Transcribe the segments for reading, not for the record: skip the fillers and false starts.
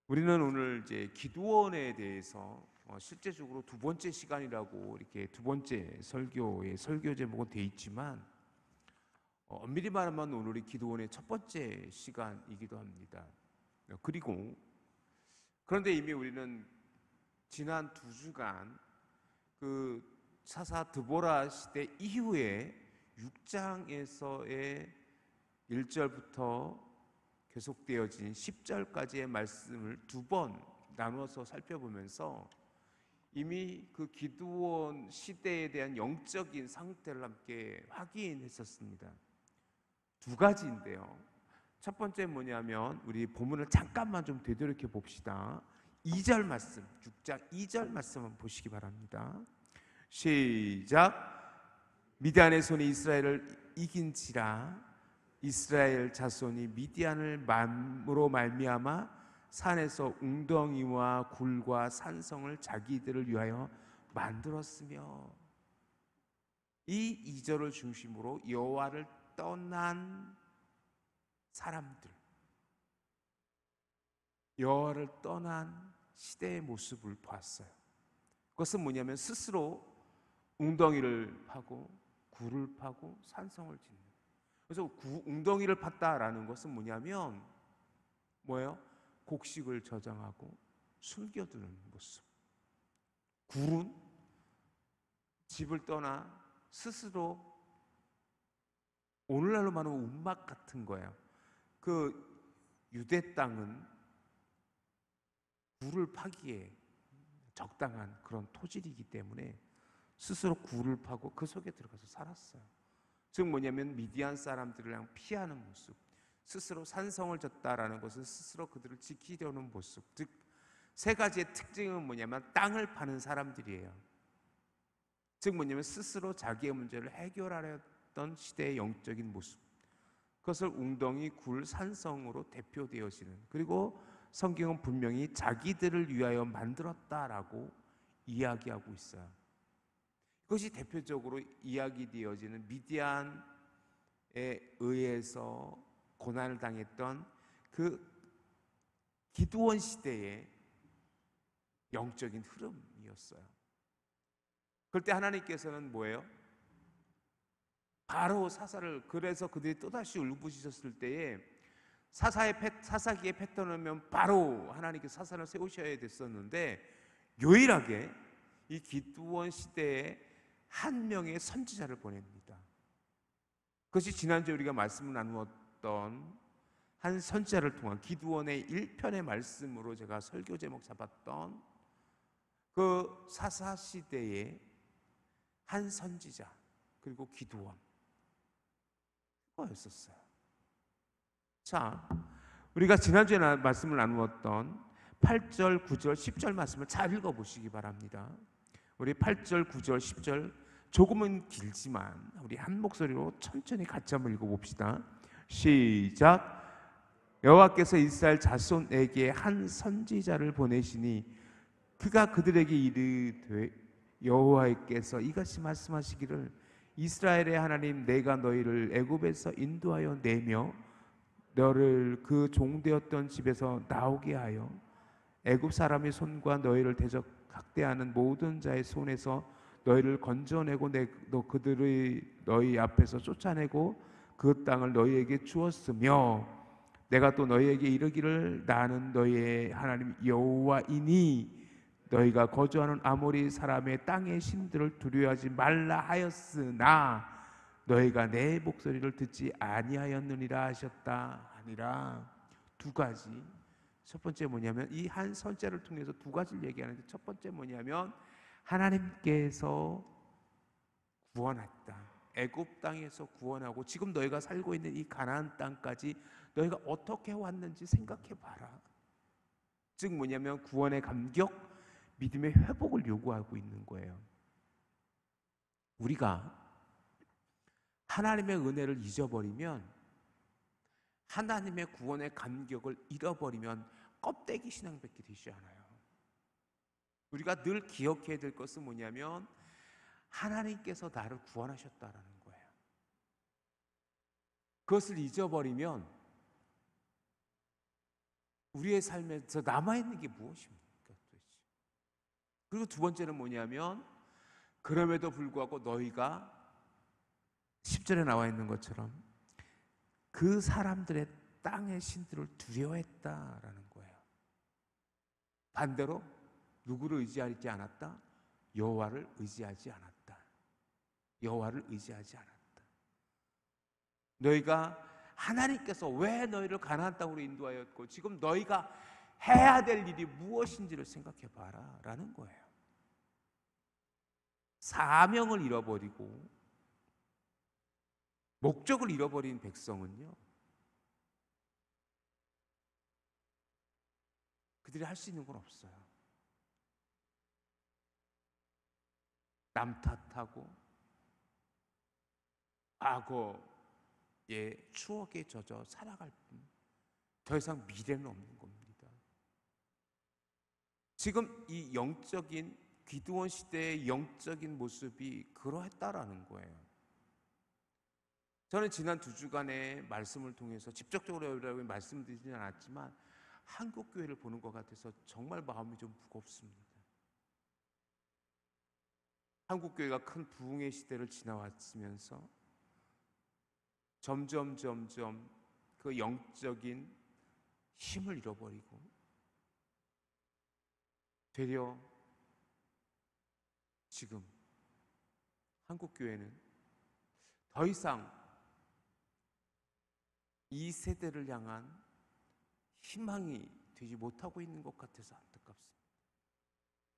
우리는 오늘 이제 기도원에 대해서 실제적으로 두 번째 시간이라고 이렇게 두 번째 설교의 설교 제목은 돼 있지만 엄밀히 말하면 오늘이 기도원의 첫 번째 시간이기도 합니다. 그리고 그런데 이미 우리는 지난 두 주간 그 사사 드보라 시대 이후에 6장에서의 1절부터 계속되어진 10절까지의 말씀을 두 번 나누어서 살펴보면서 이미 그 기드온 시대에 대한 영적인 상태를 함께 확인했었습니다. 두 가지인데요. 첫 번째 뭐냐면 우리 본문을 잠깐만 좀 되돌이켜 봅시다. 2절 말씀, 6장 2절 말씀 한번 보시기 바랍니다. 시작. 미디안의 손이 이스라엘을 이긴지라 이스라엘 자손이 미디안을 만으로 말미암아 산에서 웅덩이와 굴과 산성을 자기들을 위하여 만들었으며, 이 2절을 중심으로 여호와를 떠난 사람들, 여호와를 떠난 시대의 모습을 봤어요. 그것은 뭐냐면 스스로 웅덩이를 파고 굴을 파고 산성을 짓는. 그래서 웅덩이를 팠다라는 것은 뭐냐면 뭐예요? 곡식을 저장하고 숨겨두는 모습. 굴은 집을 떠나 스스로 오늘날로 말하면 운막 같은 거예요. 그 유대 땅은 굴을 파기에 적당한 그런 토질이기 때문에 스스로 굴을 파고 그 속에 들어가서 살았어요. 즉 뭐냐면 미디안 사람들을 그냥 피하는 모습, 스스로 산성을 졌다라는 것은 스스로 그들을 지키려는 모습. 즉 세 가지의 특징은 뭐냐면 땅을 파는 사람들이에요. 즉 뭐냐면 스스로 자기의 문제를 해결하려던 시대의 영적인 모습, 그것을 웅덩이, 굴, 산성으로 대표되어지는, 그리고 성경은 분명히 자기들을 위하여 만들었다라고 이야기하고 있어요. 그것이 대표적으로 이야기되어지는 미디안에 의해서 고난을 당했던 그 기드온 시대의 영적인 흐름이었어요. 그럴 때 하나님께서는 뭐예요? 바로 사사를, 그래서 그들이 또다시 울부짖었을 때에 사사기에 패턴이면 바로 하나님께서 사사를 세우셔야 됐었는데, 유일하게 이 기드온 시대에 한 명의 선지자를 보냅니다. 그것이 지난주에 우리가 말씀을 나누었던 한 선지자를 통한 기드온의 1편의 말씀으로 제가 설교 제목 잡았던 그 사사 시대의 한 선지자, 그리고 기드온, 그거였었어요. 자, 우리가 지난주에 말씀을 나누었던 8절, 9절, 10절 말씀을 잘 읽어보시기 바랍니다. 우리 8절, 9절, 10절 조금은 길지만 우리 한 목소리로 천천히 같이 한번 읽어봅시다. 시작. 여호와께서 이스라엘 자손에게 한 선지자를 보내시니 그가 그들에게 이르되 여호와께서 이같이 말씀하시기를 이스라엘의 하나님 내가 너희를 애굽에서 인도하여 내며 너를 그 종되었던 집에서 나오게 하여 애굽 사람의 손과 너희를 대적 학대하는 모든 자의 손에서 너희를 건져내고 너 그들의 너희 앞에서 쫓아내고 그 땅을 너희에게 주었으며 내가 또 너희에게 이르기를 나는 너희의 하나님 여호와이니 너희가 거주하는 아모리 사람의 땅의 신들을 두려워하지 말라 하였으나 너희가 내 목소리를 듣지 아니하였느니라 하셨다 아니라. 두 가지. 첫 번째 뭐냐면 이 한 선지자를 통해서 두 가지를 얘기하는데, 첫 번째 뭐냐면 하나님께서 구원했다. 애굽 땅에서 구원하고 지금 너희가 살고 있는 이 가나안 땅까지 너희가 어떻게 왔는지 생각해 봐라. 즉 뭐냐면 구원의 감격, 믿음의 회복을 요구하고 있는 거예요. 우리가 하나님의 은혜를 잊어버리면, 하나님의 구원의 감격을 잃어버리면 껍데기 신앙밖에 되지 않아요. 우리가 늘 기억해야 될 것은 뭐냐면 하나님께서 나를 구원하셨다라는 거예요. 그것을 잊어버리면 우리의 삶에서 남아있는 게 무엇입니까? 도대체. 그리고 두 번째는 뭐냐면 그럼에도 불구하고 너희가 10절에 나와 있는 것처럼 그 사람들의 땅의 신들을 두려워했다라는 거예요. 반대로 누구를 의지하지 않았다? 여호와를 의지하지 않았다. 여호와를 의지하지 않았다. 너희가 하나님께서 왜 너희를 가나안 땅으로 인도하였고 지금 너희가 해야 될 일이 무엇인지를 생각해 봐라 라는 거예요. 사명을 잃어버리고 목적을 잃어버린 백성은요, 그들이 할 수 있는 건 없어요. 남 탓하고 과거의 추억에 젖어 살아갈 뿐 더 이상 미래는 없는 겁니다. 지금 이 영적인 기드온 시대의 영적인 모습이 그러했다라는 거예요. 저는 지난 2주간의 말씀을 통해서 직접적으로 여러분에게 말씀드리지는 않았지만 한국교회를 보는 것 같아서 정말 마음이 좀 무겁습니다. 한국교회가 큰 부흥의 시대를 지나왔으면서 점점 그 영적인 힘을 잃어버리고 되려 지금 한국교회는 더 이상 이 세대를 향한 희망이 되지 못하고 있는 것 같아서 안타깝습니다.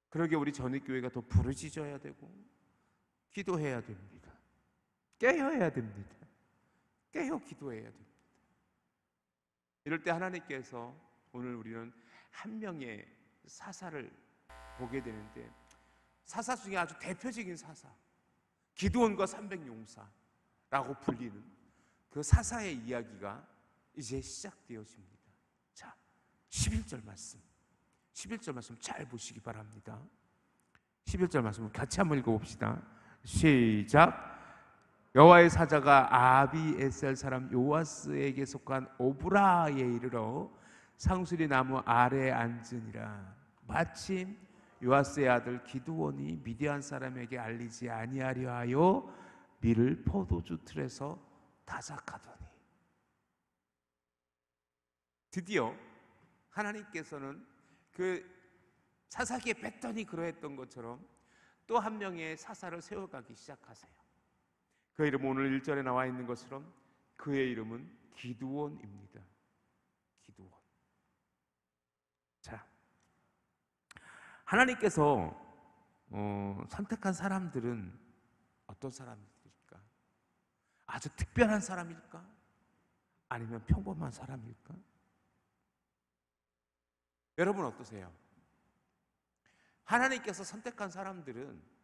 그러게 우리 전입교회가 더 부르짖어야 되고 기도해야 됩니다. 깨어야 됩니다. 깨어 기도해야 됩니다. 이럴 때 하나님께서 오늘 우리는 한 명의 사사를 보게 되는데 사사 중에 아주 대표적인 사사, 기드온과 300용사라고 불리는 그 사사의 이야기가 이제 시작되어집니다. 자, 11절 말씀 잘 보시기 바랍니다. 11절 말씀 같이 한번 읽어봅시다. 시작. 여호와의 사자가 아비에셀 사람 요아스에게 속한 오브라에 이르러 상수리 나무 아래에 앉으니라. 마침 요아스의 아들 기드온이 미디안 사람에게 알리지 아니하려 하여 밀을 포도주 틀에서 타작하더니. 드디어 하나님께서는 그 사사기에 뱉더니 그러했던 것처럼 또 한 명의 사사를 세워가기 시작하세요. 그 이름은 오늘 1절에 나와 있는 것처럼 그의 이름은 기드온입니다. 기드온. 자, 하나님께서 선택한 사람들은 어떤 사람들일까? 아주 특별한 사람일까? 아니면 평범한 사람일까? 여러분 어떠세요? 하나님께서 선택한 사람들은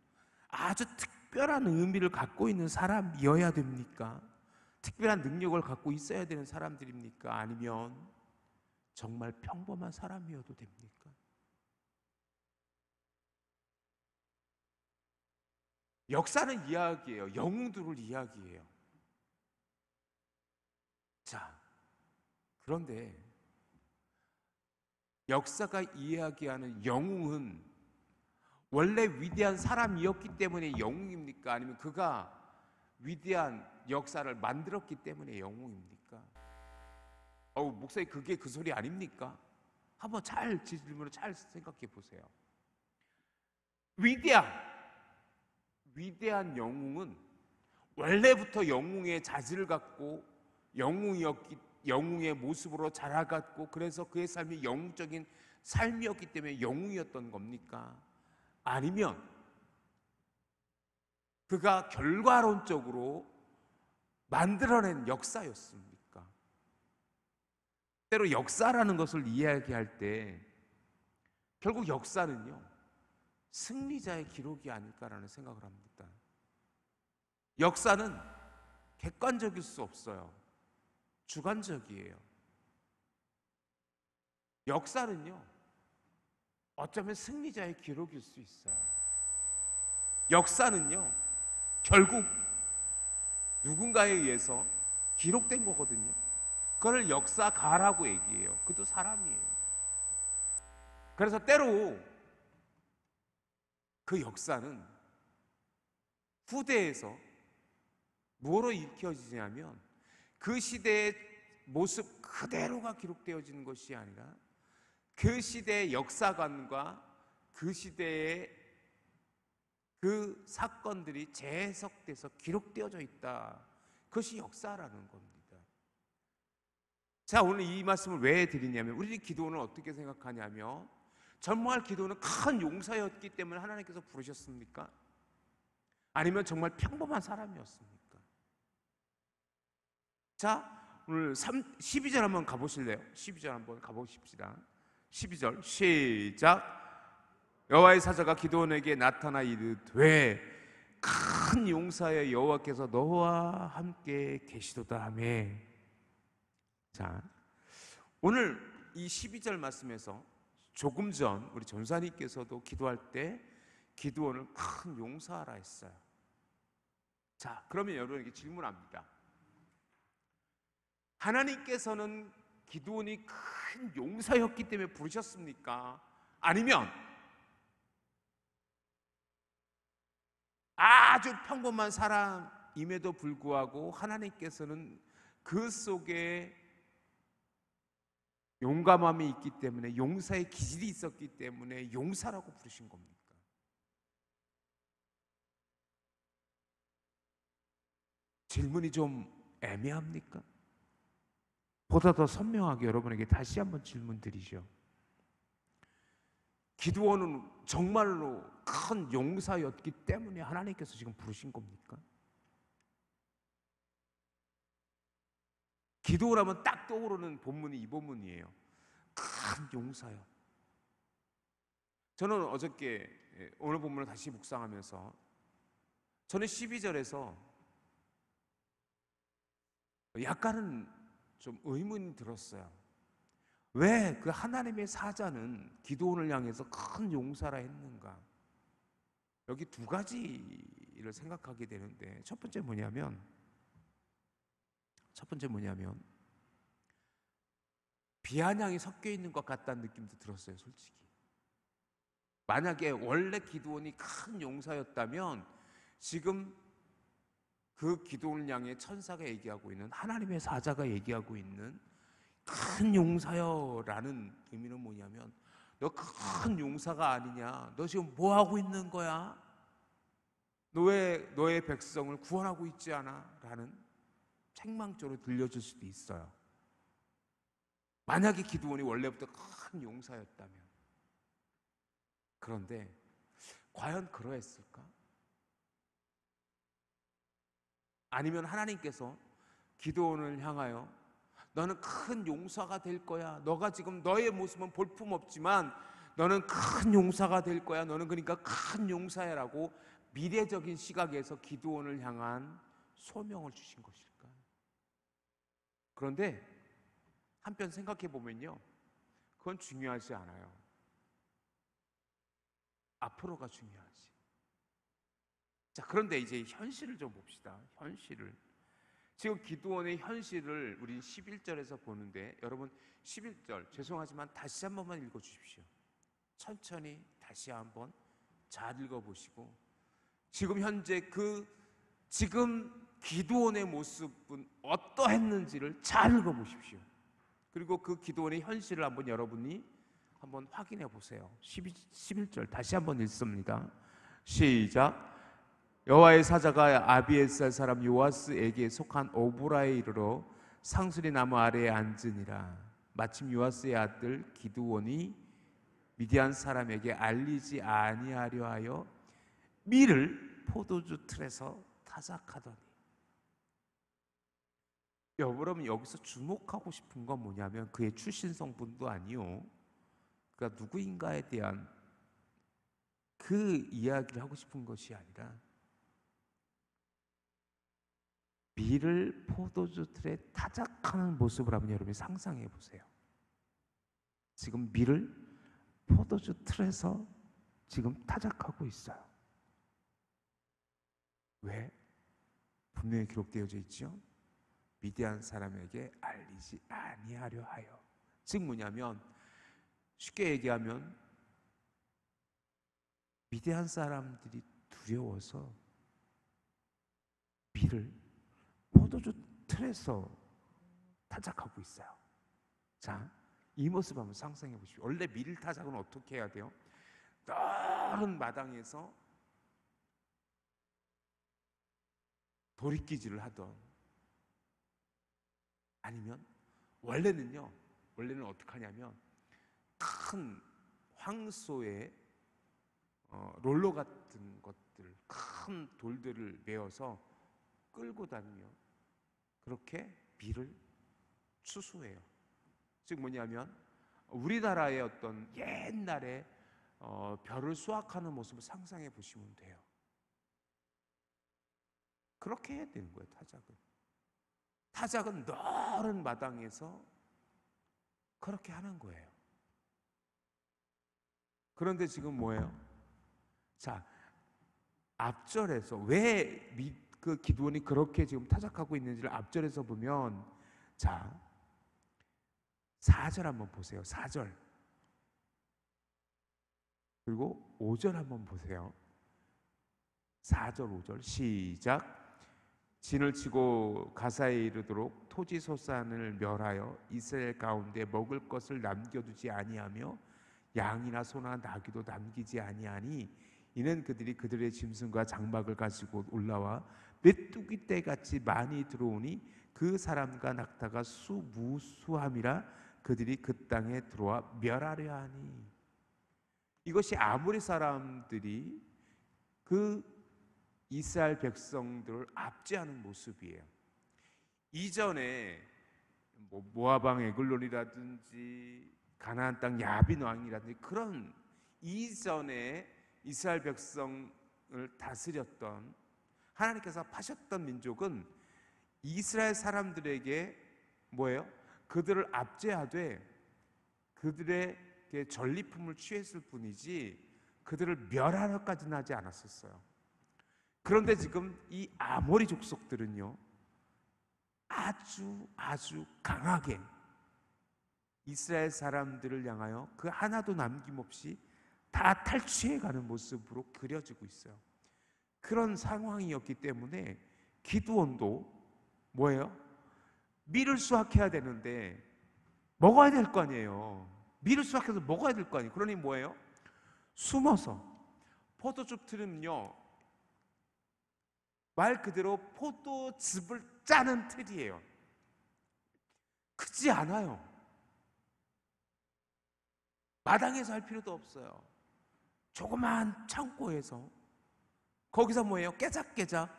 아주 특별한 의미를 갖고 있는 사람이어야 됩니까? 특별한 능력을 갖고 있어야 되는 사람들입니까? 아니면 정말 평범한 사람이어도 됩니까? 역사는 이야기예요. 영웅들을 이야기해요. 자, 그런데 역사가 이야기하는 영웅은 원래 위대한 사람이었기 때문에 영웅입니까? 아니면 그가 위대한 역사를 만들었기 때문에 영웅입니까? 목사님 그게 그 소리 아닙니까? 한번 잘 질문을 잘 생각해 보세요. 위대한 영웅은 원래부터 영웅의 자질을 갖고 영웅의 모습으로 자라갔고 그래서 그의 삶이 영웅적인 삶이었기 때문에 영웅이었던 겁니까? 아니면 그가 결과론적으로 만들어낸 역사였습니까? 때로 역사라는 것을 이야기할 때 결국 역사는요 승리자의 기록이 아닐까라는 생각을 합니다. 역사는 객관적일 수 없어요. 주관적이에요. 역사는요 어쩌면 승리자의 기록일 수 있어요. 역사는요 결국 누군가에 의해서 기록된 거거든요. 그걸 역사가라고 얘기해요. 그것도 사람이에요. 그래서 때로 그 역사는 후대에서 뭐로 읽혀지냐면 그 시대의 모습 그대로가 기록되어지는 것이 아니라 그 시대의 역사관과 그 시대의 그 사건들이 재해석돼서 기록되어져 있다. 그것이 역사라는 겁니다. 자, 오늘 이 말씀을 왜 드리냐면 우리 기도는 어떻게 생각하냐면 정말 기도는 큰 용사였기 때문에 하나님께서 부르셨습니까? 아니면 정말 평범한 사람이었습니까? 자, 오늘 12절 한번 가보실래요? 12절 한번 가보십시다. 12절 시작. 여호와의 사자가 기드온에게 나타나 이르되 큰 용사의 여호와께서 너와 함께 계시도다 하며. 자, 오늘 이 12절 말씀에서 조금 전 우리 전사님께서도 기도할 때 기드온을 큰 용사라 했어요. 자, 그러면 여러분에게 질문합니다. 하나님께서는 기드온이 큰 용사였기 때문에 부르셨습니까? 아니면 아주 평범한 사람임에도 불구하고 하나님께서는 그 속에 용감함이 있기 때문에 용사의 기질이 있었기 때문에 용사라고 부르신 겁니까? 질문이 좀 애매합니까? 보다 더 선명하게 여러분에게 다시 한번 질문 드리죠. 기드온은 정말로 큰 용사였기 때문에 하나님께서 지금 부르신 겁니까? 기드온하면 딱 떠오르는 본문이 이 본문이에요. 큰 용사요. 저는 어저께 오늘 본문을 다시 묵상하면서 저는 12절에서 약간은 좀 의문이 들었어요. 왜 그 하나님의 사자는 기드온을 향해서 큰 용사라 했는가? 여기 두 가지를 생각하게 되는데 첫 번째 뭐냐면 비아냥이 섞여 있는 것 같다는 느낌도 들었어요, 솔직히. 만약에 원래 기드온이 큰 용사였다면 지금 그 기드온을 향해 천사가 얘기하고 있는 하나님의 사자가 얘기하고 있는 큰 용사여라는 의미는 뭐냐면 너 큰 용사가 아니냐? 너 지금 뭐 하고 있는 거야? 너 왜 너의 백성을 구원하고 있지 않아? 라는 책망조로 들려줄 수도 있어요. 만약에 기드온이 원래부터 큰 용사였다면. 그런데 과연 그러했을까? 아니면 하나님께서 기드온을 향하여 너는 큰 용사가 될 거야. 너가 지금 너의 모습은 볼품없지만 너는 큰 용사가 될 거야. 너는 그러니까 큰 용사야라고 미래적인 시각에서 기드온을 향한 소명을 주신 것일까? 그런데 한편 생각해 보면요, 그건 중요하지 않아요. 앞으로가 중요하지. 자, 그런데 이제 현실을 좀 봅시다. 현실을. 지금 기드온의 현실을 우리 11절에서 보는데 여러분 11절 죄송하지만 다시 한 번만 읽어주십시오. 천천히 다시 한번 잘 읽어보시고 지금 현재 지금 기드온의 모습은 어떠했는지를 잘 읽어보십시오. 그리고 그 기드온의 현실을 한번 여러분이 한번 확인해 보세요. 11절 다시 한번 읽습니다. 시작. 여호와의 사자가 아비에살 사람 요아스에게 속한 오보라에 이르러 상수리 나무 아래에 앉으니라. 마침 요아스의 아들 기드온이 미디안 사람에게 알리지 아니하려 하여 밀을 포도주 틀에서 타작하더니. 여러분 여기서 주목하고 싶은 건 뭐냐면 그의 출신 성분도 아니요, 그가 누구인가에 대한 그 이야기를 하고 싶은 것이 아니라 밀을 포도주 틀에 타작하는 모습을 한번 여러분이 상상해 보세요. 지금 밀을 포도주 틀에서 지금 타작하고 있어요. 왜? 분명히 기록되어져 있죠. 미디안 사람에게 알리지 아니하려 하여. 즉 뭐냐면 쉽게 얘기하면 미디안 사람들이 두려워서 밀을 포도주 틀에서 타작하고 있어요. 자, 이 모습 한번 상상해 보십시오. 원래 밀 타작은 어떻게 해야 돼요? 넓은 마당에서 도리끼질을 하던, 아니면 원래는 어떻게 하냐면 큰 황소에 롤러 같은 것들, 큰 돌들을 메어서 끌고 다니며 그렇게 밀을 추수해요. 즉 뭐냐면 우리나라의 어떤 옛날에 벼를 수확하는 모습을 상상해 보시면 돼요. 그렇게 해야 되는 거예요. 타작은 넓은 마당에서 그렇게 하는 거예요. 그런데 지금 뭐예요? 자, 앞절에서 왜 그 기드온이 그렇게 지금 타작하고 있는지를 앞절에서 보면, 자, 4절 한번 보세요. 4절. 그리고 5절 한번 보세요. 4절 5절 시작. 진을 치고 가사에 이르도록 토지 소산을 멸하여 이스라엘 가운데 먹을 것을 남겨두지 아니하며 양이나 소나 나귀도 남기지 아니하니 이는 그들이 그들의 짐승과 장막을 가지고 올라와 메뚜기 떼같이 많이 들어오니 그 사람과 낙타가 수무수함이라 그들이 그 땅에 들어와 멸하려 하니. 이것이 아모리 사람들이 그 이스라엘 백성들을 압제하는 모습이에요. 이전에 모압 왕 에글론이라든지 가나안 땅 야빈 왕이라든지 그런 이전에 이스라엘 백성을 다스렸던, 하나님께서 파셨던 민족은 이스라엘 사람들에게 뭐예요? 그들을 압제하되 그들의 전리품을 취했을 뿐이지 그들을 멸하려까지는 하지 않았었어요. 그런데 지금 이 아모리 족속들은요, 아주 강하게 이스라엘 사람들을 향하여 그 하나도 남김없이 다 탈취해가는 모습으로 그려지고 있어요. 그런 상황이었기 때문에 기드온도 뭐예요? 밀을 수확해야 되는데 먹어야 될 거 아니에요. 밀을 수확해서 먹어야 될 거 아니에요. 그러니 뭐예요? 숨어서, 포도즙 틀은요 말 그대로 포도즙을 짜는 틀이에요. 크지 않아요. 마당에서 할 필요도 없어요. 조그마한 창고에서, 거기서 뭐예요? 깨작깨작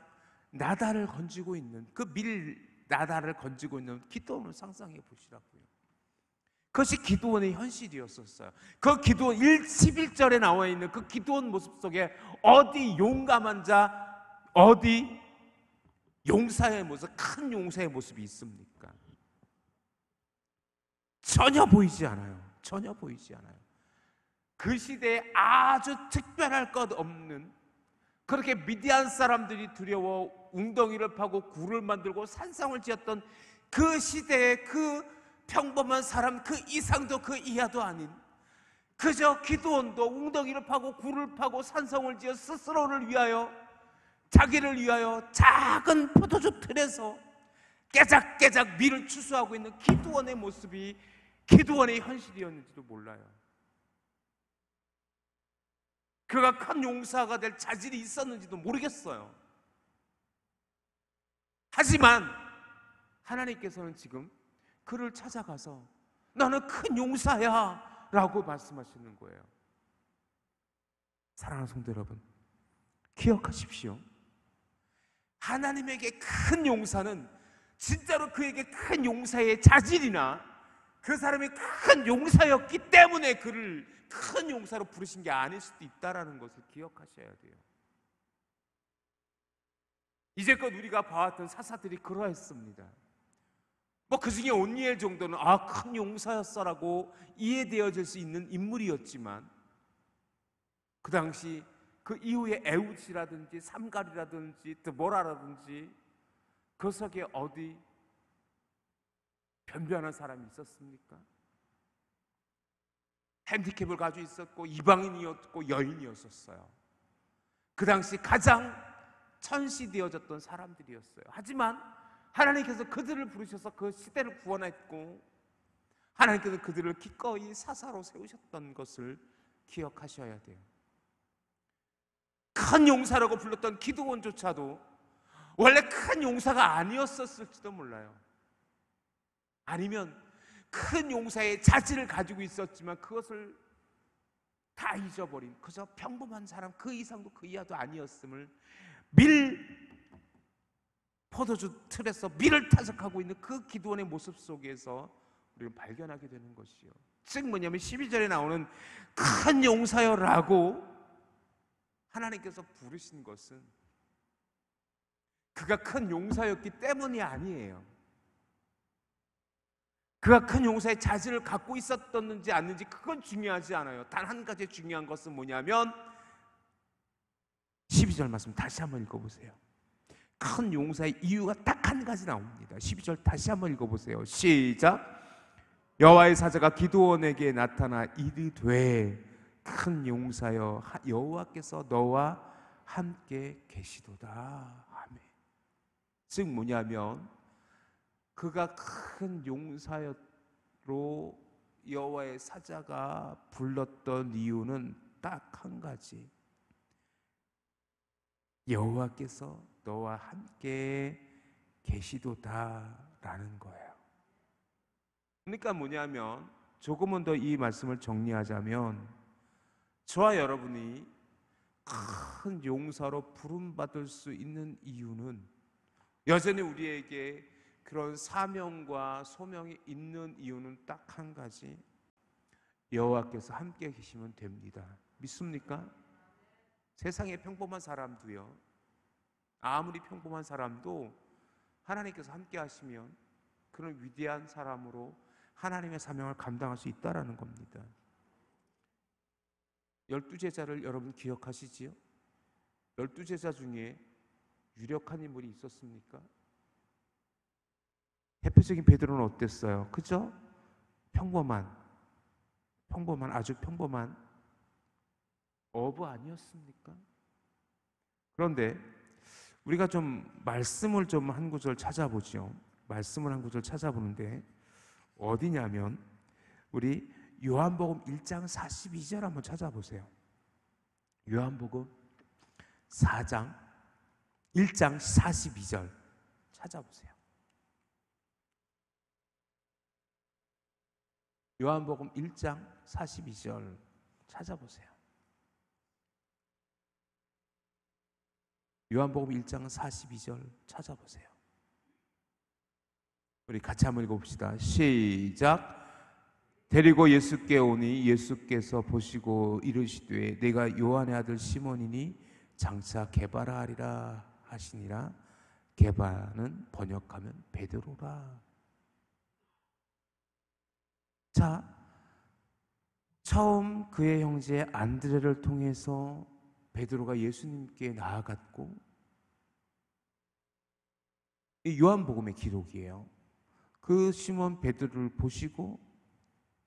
나달을 건지고 있는, 그 밀 나달을 건지고 있는 기드온을 상상해 보시라고요. 그것이 기드온의 현실이었었어요. 그 기드온 11절에 나와 있는 그 기드온 모습 속에 어디 용감한 자, 어디 용사의 모습, 큰 용사의 모습이 있습니까? 전혀 보이지 않아요. 전혀 보이지 않아요. 그 시대에 아주 특별할 것 없는, 그렇게 미디안 사람들이 두려워 웅덩이를 파고 굴을 만들고 산성을 지었던 그 시대의 그 평범한 사람 그 이상도 그 이하도 아닌, 그저 기드온도 웅덩이를 파고 굴을 파고 산성을 지어 스스로를 위하여, 자기를 위하여 작은 포도주 틀에서 깨작깨작 밀을 추수하고 있는 기드온의 모습이 기드온의 현실이었는지도 몰라요. 그가 큰 용사가 될 자질이 있었는지도 모르겠어요. 하지만 하나님께서는 지금 그를 찾아가서 너는 큰 용사야 라고 말씀하시는 거예요. 사랑하는 성도 여러분, 기억하십시오. 하나님에게 큰 용사는 진짜로 그에게 큰 용사의 자질이나 그 사람이 큰 용사였기 때문에 그를 큰 용사로 부르신 게 아닐 수도 있다는 것을 기억하셔야 돼요. 이제껏 우리가 봐왔던 사사들이 그러했습니다. 뭐 그 중에 온니엘 정도는 큰 용사였어라고 이해되어질 수 있는 인물이었지만, 그 당시 그 이후에 에웃이라든지 삼갈이라든지 드보라라든지 그 속에 어디 변변한 사람이 있었습니까? 핸디캡을 가지고 있었고 이방인이었고 여인이었었어요. 그 당시 가장 천시되어졌던 사람들이었어요. 하지만 하나님께서 그들을 부르셔서 그 시대를 구원했고, 하나님께서 그들을 기꺼이 사사로 세우셨던 것을 기억하셔야 돼요. 큰 용사라고 불렀던 기드온조차도 원래 큰 용사가 아니었었을지도 몰라요. 아니면 큰 용사의 자질을 가지고 있었지만 그것을 다 잊어버린 그저 평범한 사람, 그 이상도 그 이하도 아니었음을 포도주 틀에서 밀을 타석하고 있는 그 기드온의 모습 속에서 우리는 발견하게 되는 것이요. 즉 뭐냐면 12절에 나오는 큰 용사여라고 하나님께서 부르신 것은 그가 큰 용사였기 때문이 아니에요. 그가 큰 용사의 자질을 갖고 있었던지 아닌지 그건 중요하지 않아요. 단 한 가지 중요한 것은 뭐냐면 12절 말씀 다시 한번 읽어보세요. 큰 용사의 이유가 딱 한 가지 나옵니다. 12절 다시 한번 읽어보세요. 시작. 여호와의 사자가 기드온에게 나타나 이르되 큰 용사여 여호와께서 너와 함께 계시도다. 아멘. 즉 뭐냐면 그가 큰 용사로 여호와의 사자가 불렀던 이유는 딱 한 가지. 여호와께서 너와 함께 계시도다라는 거예요. 그러니까 뭐냐면 조금은 더 이 말씀을 정리하자면 저와 여러분이 큰 용사로 부름받을 수 있는 이유는 여전히 우리에게 그런 사명과 소명이 있는 이유는 딱 한 가지. 여호와께서 함께 계시면 됩니다. 믿습니까? 세상의 평범한 사람도요, 아무리 평범한 사람도 하나님께서 함께 하시면 그런 위대한 사람으로 하나님의 사명을 감당할 수 있다는 겁니다. 12제자를 여러분 기억하시지요? 12제자 중에 유력한 인물이 있었습니까? 대표적인 베드로는 어땠어요? 그죠? 아주 평범한 어부 아니었습니까? 그런데 우리가 좀 말씀을 좀 한 구절 찾아보죠. 말씀을 한 구절 찾아보는데 어디냐면 우리 요한복음 1장 42절 한번 찾아보세요. 요한복음 4장 1장 42절 찾아보세요. 요한복음 1장 42절 찾아보세요. 요한복음 1장 42절 찾아보세요. 우리 같이 한번 읽어봅시다. 시작. 데리고 예수께 오니 예수께서 보시고 이르시되 내가 요한의 아들 시몬이니 장차 게바라 하리라 하시니라. 게바는 번역하면 베드로라. 자, 처음 그의 형제 안드레를 통해서 베드로가 예수님께 나아갔고, 이 요한복음의 기록이에요. 그 시몬 베드로를 보시고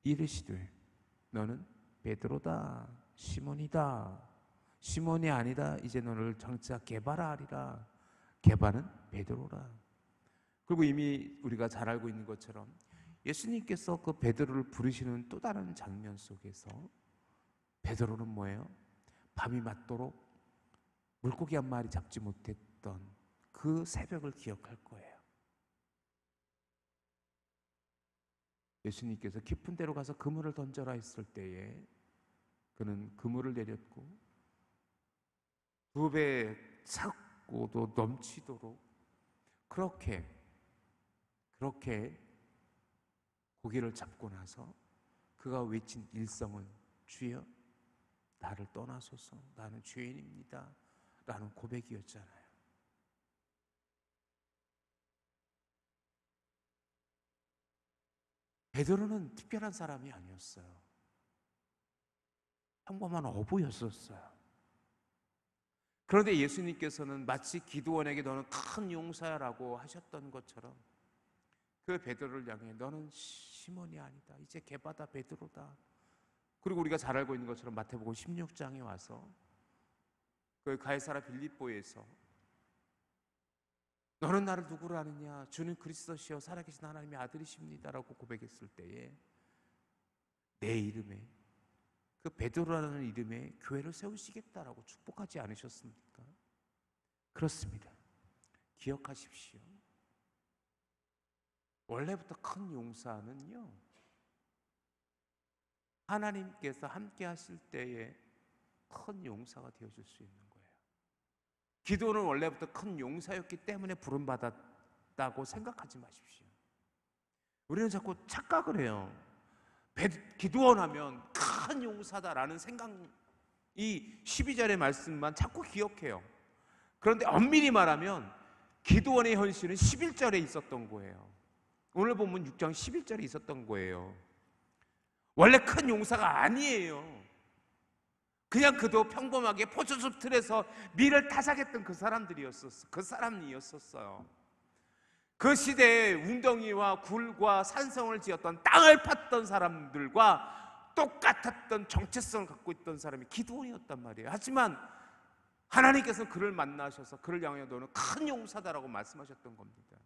이르시되 너는 베드로다, 시몬이다. 시몬이 아니다. 이제 너를 장차 게바라 하리라. 게바는 베드로라. 그리고 이미 우리가 잘 알고 있는 것처럼 예수님께서 그 베드로를 부르시는 또 다른 장면 속에서 베드로는 뭐예요? 밤이 맞도록 물고기 한 마리 잡지 못했던 그 새벽을 기억할 거예요. 예수님께서 깊은 데로 가서 그물을 던져라 했을 때에 그는 그물을 내렸고 2배 차고도 넘치도록 그렇게 고기를 잡고 나서 그가 외친 일성은 주여 나를 떠나소서 나는 죄인입니다 라는 고백이었잖아요. 베드로는 특별한 사람이 아니었어요. 평범한 어부였었어요. 그런데 예수님께서는 마치 기드온에게 너는 큰 용사라고 하셨던 것처럼 그 베드로를 향해 너는 시몬이 아니다. 이제 게바다 베드로다. 그리고 우리가 잘 알고 있는 것처럼 마태복음 16장에 와서 그 가이사라 빌립보에서 너는 나를 누구로 아느냐? 주는 그리스도시요 살아계신 하나님의 아들이십니다라고 고백했을 때에 내 이름에, 그 베드로라는 이름에 교회를 세우시겠다라고 축복하지 않으셨습니까? 그렇습니다. 기억하십시오. 원래부터 큰 용사는요, 하나님께서 함께 하실 때에 큰 용사가 되어줄 수 있는 거예요. 기도는 원래부터 큰 용사였기 때문에 부름받았다고 생각하지 마십시오. 우리는 자꾸 착각을 해요. 기도원 하면 큰 용사다라는 생각이 12절의 말씀만 자꾸 기억해요. 그런데 엄밀히 말하면 기도원의 현실은 11절에 있었던 거예요. 오늘 본문 6장 11절에 있었던 거예요. 원래 큰 용사가 아니에요. 그냥 그도 평범하게 포도숲 틀에서 밀을 타작했던 그 사람이었어요. 그 시대에 웅덩이와 굴과 산성을 지었던 땅을 팠던 사람들과 똑같았던 정체성을 갖고 있던 사람이 기드온이었단 말이에요. 하지만 하나님께서는 그를 만나셔서 그를 향하여 너는 큰 용사다라고 말씀하셨던 겁니다.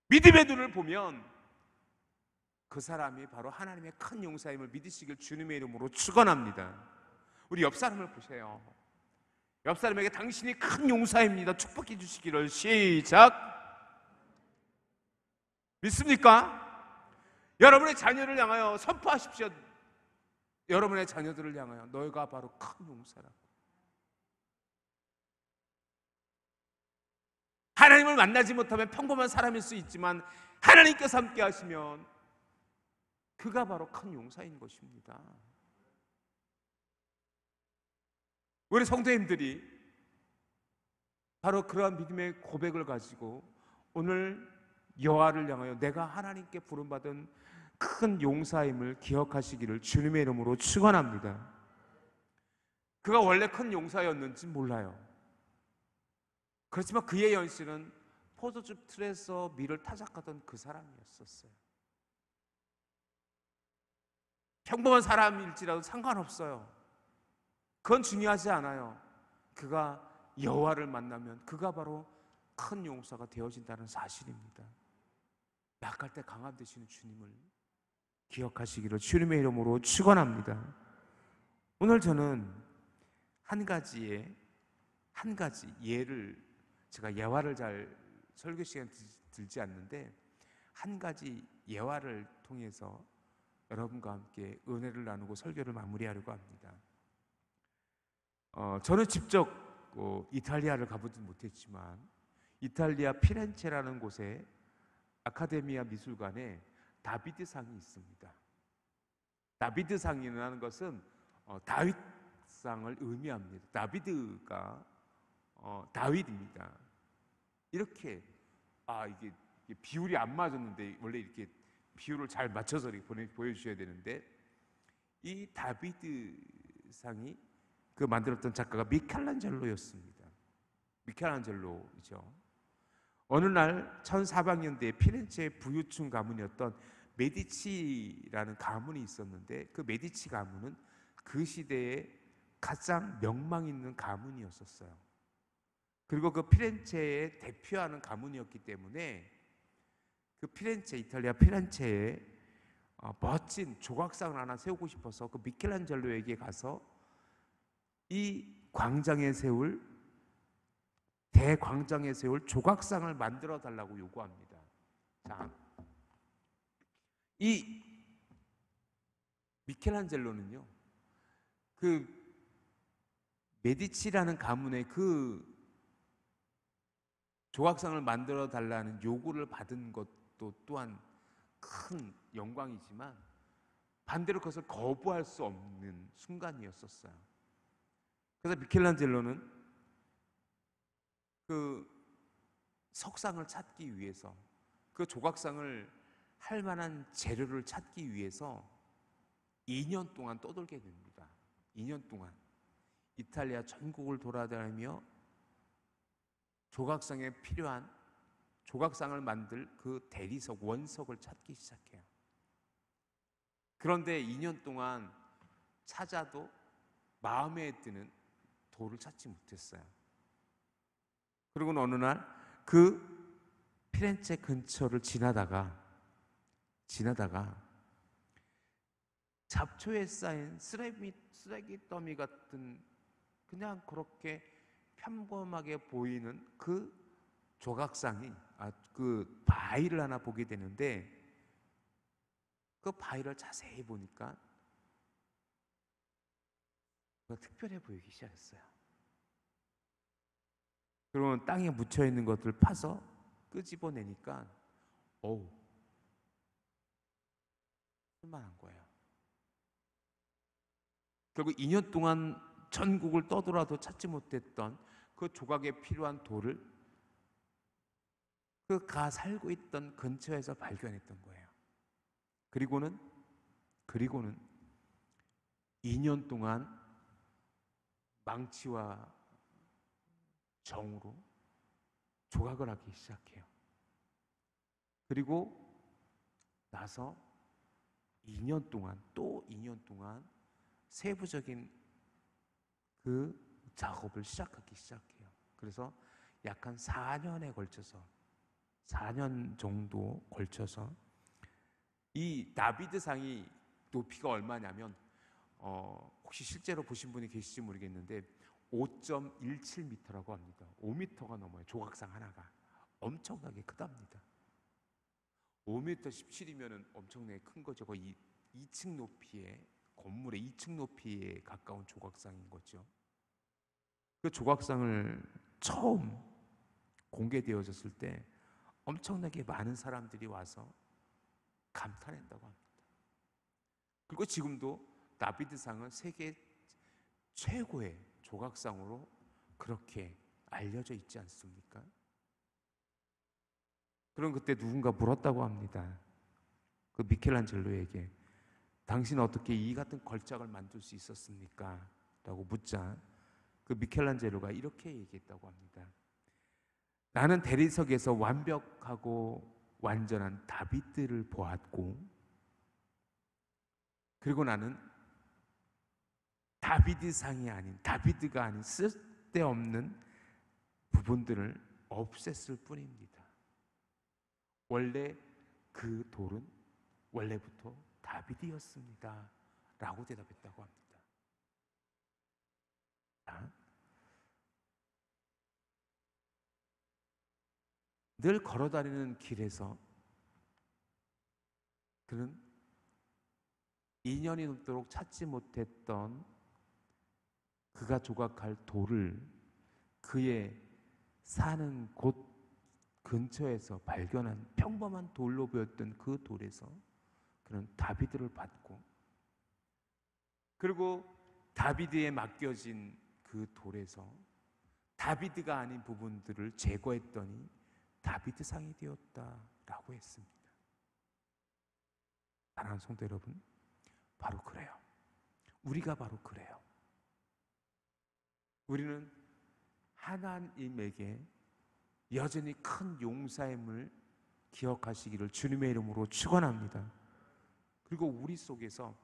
믿음의 눈을 보면 그 사람이 바로 하나님의 큰 용사임을 믿으시길 주님의 이름으로 축원합니다. 우리 옆 사람을 보세요. 옆 사람에게 당신이 큰 용사입니다 축복해 주시기를. 시작. 믿습니까? 여러분의 자녀를 향하여 선포하십시오. 여러분의 자녀들을 향하여 너희가 바로 큰 용사라고. 하나님을 만나지 못하면 평범한 사람일 수 있지만 하나님께서 함께 하시면 그가 바로 큰 용사인 것입니다. 우리 성도님들이 바로 그러한 믿음의 고백을 가지고 오늘 여호와를 향하여 내가 하나님께 부름받은 큰 용사임을 기억하시기를 주님의 이름으로 축원합니다. 그가 원래 큰 용사였는지 몰라요. 그렇지만 그의 현실은 포도즙 틀에서 밀을 타작하던 그 사람이었었어요. 평범한 사람일지라도 상관없어요. 그건 중요하지 않아요. 그가 여호와를 만나면 그가 바로 큰 용사가 되어진다는 사실입니다. 약할 때 강함 되시는 주님을 기억하시기를 주님의 이름으로 축원합니다. 오늘 저는 한 가지 예를, 제가 예화를 잘 설교 시간 들지 않는데 한 가지 예화를 통해서 여러분과 함께 은혜를 나누고 설교를 마무리하려고 합니다. 저는 직접 이탈리아를 가보진 못했지만 이탈리아 피렌체라는 곳에 아카데미아 미술관에 다비드상이 있습니다. 다비드상이라는 것은 다윗상을 의미합니다. 다비드가 다윗입니다. 이렇게 이게 비율이 안 맞았는데 원래 이렇게 비율을 잘 맞춰서 이렇게 보여주셔야 되는데 이 다비드상이 그 만들었던 작가가 미켈란젤로였습니다. 미켈란젤로죠. 어느 날 1400년대에 피렌체의 부유층 가문이었던 메디치라는 가문이 있었는데 그 메디치 가문은 그 시대에 가장 명망 있는 가문이었었어요. 그리고 그 피렌체의 대표하는 가문이었기 때문에 그 이탈리아 피렌체에 멋진 조각상을 하나 세우고 싶어서 그 미켈란젤로에게 가서 이 대광장에 세울 조각상을 만들어 달라고 요구합니다. 자, 이 미켈란젤로는요, 그 메디치라는 가문의 그 조각상을 만들어 달라는 요구를 받은 것도 또한 큰 영광이지만 반대로 그것을 거부할 수 없는 순간이었었어요. 그래서 미켈란젤로는 그 석상을 찾기 위해서, 그 조각상을 할 만한 재료를 찾기 위해서 2년 동안 떠돌게 됩니다. 2년 동안 이탈리아 전국을 돌아다니며 조각상에 필요한 조각상을 만들 그 대리석, 원석을 찾기 시작해요. 그런데 2년 동안 찾아도 마음에 드는 돌을 찾지 못했어요. 그리고 어느 날 그 피렌체 근처를 지나다가 잡초에 쌓인 쓰레기 더미 같은 그냥 그렇게 평범하게 보이는 그 조각상이 그 바위를 하나 보게 되는데, 그 바위를 자세히 보니까 특별해 보이기 시작했어요. 그러면 땅에 묻혀 있는 것들 파서 끄집어내니까 쓸만한 거예요. 결국 2년 동안 전국을 떠돌아도 찾지 못했던 그 조각에 필요한 돌을 그가 살고 있던 근처에서 발견했던 거예요. 그리고는 2년 동안 망치와 정으로 조각을 하기 시작해요. 그리고 나서 2년 동안 세부적인 그 작업을 시작하기 시작해요. 그래서 약 한 4년 정도 걸쳐서 이 다비드상이 높이가 얼마냐면 혹시 실제로 보신 분이 계실지 모르겠는데 5.17m라고 합니다. 5m가 넘어요. 조각상 하나가 엄청나게 크답니다. 5m 17이면 엄청나게 큰 거죠. 거의 2층 높이의 건물의 2층 높이에 가까운 조각상인 거죠. 그 조각상을 처음 공개되어졌을 때 엄청나게 많은 사람들이 와서 감탄했다고 합니다. 그리고 지금도 다비드상은 세계 최고의 조각상으로 그렇게 알려져 있지 않습니까? 그럼 그때 누군가 물었다고 합니다. 그 미켈란젤로에게 당신은 어떻게 이 같은 걸작을 만들 수 있었습니까? 라고 묻자 그 미켈란젤로가 이렇게 얘기했다고 합니다. 나는 대리석에서 완벽하고 완전한 다비드를 보았고, 그리고 나는 다비드가 아닌 쓸데없는 부분들을 없앴을 뿐입니다. 원래 그 돌은 원래부터 다비드였습니다. 라고 대답했다고 합니다. 늘 걸어다니는 길에서 그는 2년이 넘도록 찾지 못했던 그가 조각할 돌을 그의 사는 곳 근처에서 발견한 평범한 돌로 보였던 그 돌에서 그는 다비드를 받고, 그리고 다비드에 맡겨진 그 돌에서 다비드가 아닌 부분들을 제거했더니 다비드상이 되었다라고 했습니다. 사랑하는 성도 여러분, 바로 그래요. 우리가 바로 그래요. 우리는 하나님에게 여전히 큰 용사임을 기억하시기를 주님의 이름으로 축원합니다. 그리고 우리 속에서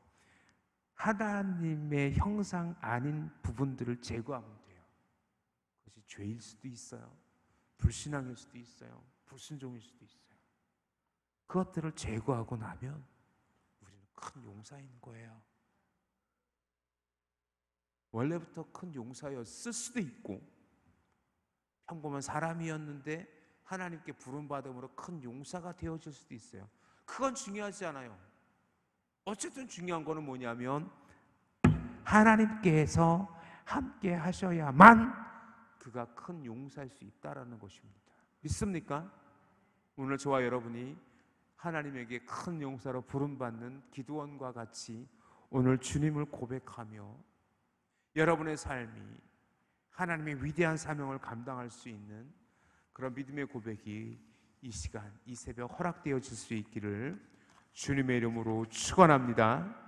하나님의 형상 아닌 부분들을 제거하면 돼요. 그것이 죄일 수도 있어요. 불신앙일 수도 있어요. 불순종일 수도 있어요. 그것들을 제거하고 나면 우리는 큰 용사인 거예요. 원래부터 큰 용사였을 수도 있고, 평범한 사람이었는데 하나님께 부름받음으로 큰 용사가 되어질 수도 있어요. 그건 중요하지 않아요. 어쨌든 중요한 거는 뭐냐면 하나님께서 함께 하셔야만 그가 큰 용사일 수 있다라는 것입니다. 믿습니까? 오늘 저와 여러분이 하나님에게 큰 용사로 부름받는 기드온과 같이 오늘 주님을 고백하며 여러분의 삶이 하나님의 위대한 사명을 감당할 수 있는 그런 믿음의 고백이 이 시간, 이 새벽 허락되어질 수 있기를 주님의 이름으로 축원합니다.